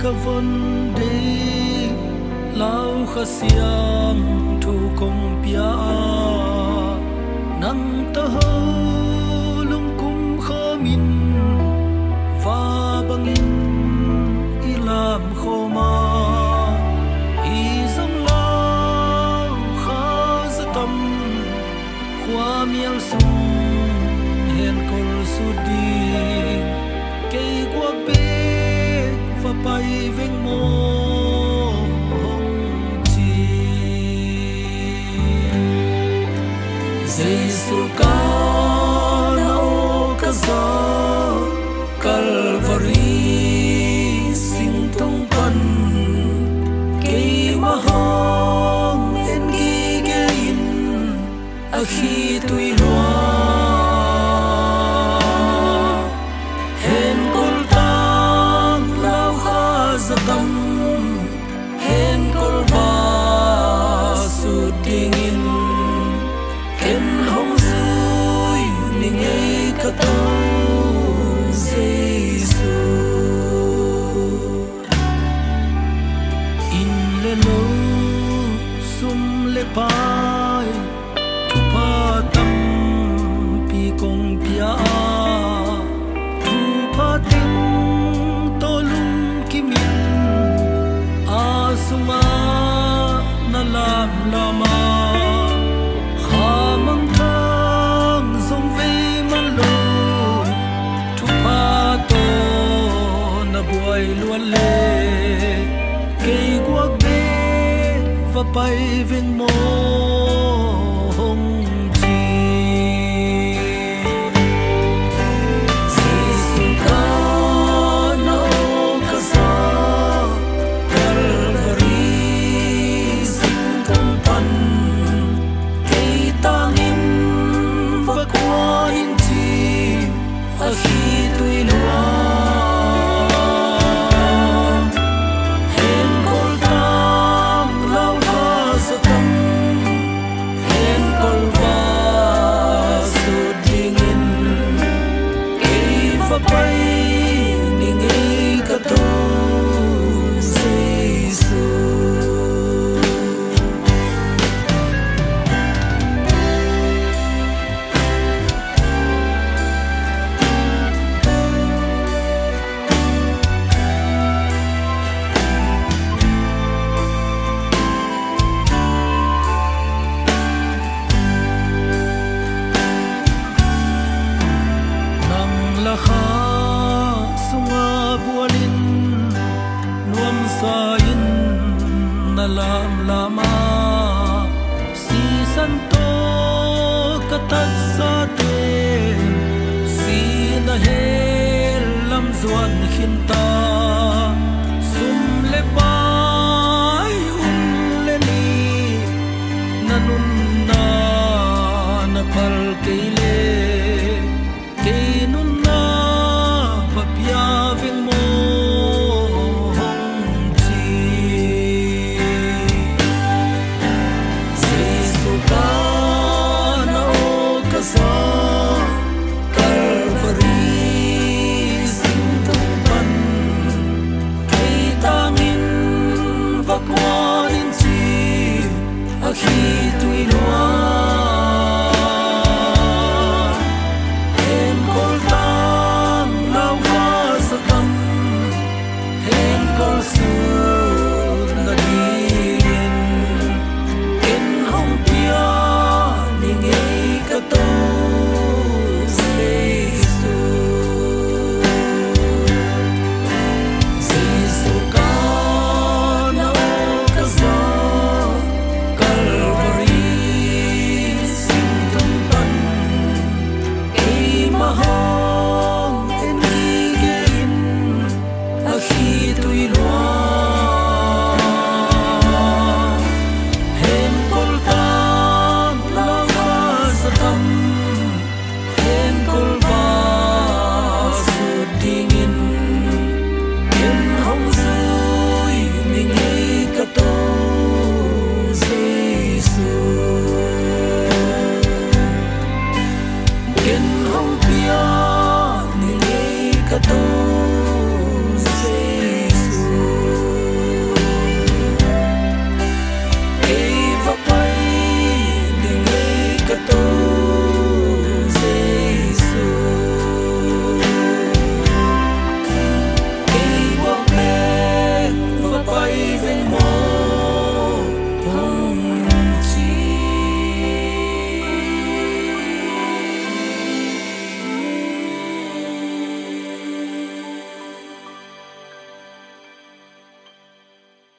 ka von de lau khasiam thu kong pia nang ta ho lung kum khamin va bangin ilam khoma izam lau khazatam khwa mial sum hen kol sudi ke kwa pe fa pai veng mo Giêsu ca nau kaza Calvary sing tong pan kei mahang en gi gein a khi tui loa hen kol tang lau kha zatam hen kol va su ding in ken hong zui ning ei ka to Giêsu in le lo sum le pai thu pa tam pi kong pia thu pa ting to lum kimin a suma na lam lama buai luan le kei guak be va pai veng mo hong chi Giêsu ca no ca sa Calvary sing tong pan kei tang in va kwa in chi a khi tui loa pai ning ei ka to Giêsu nang la kha bualin nuam sain na lam lama si santo katat sa te si na hel lam zuan khinta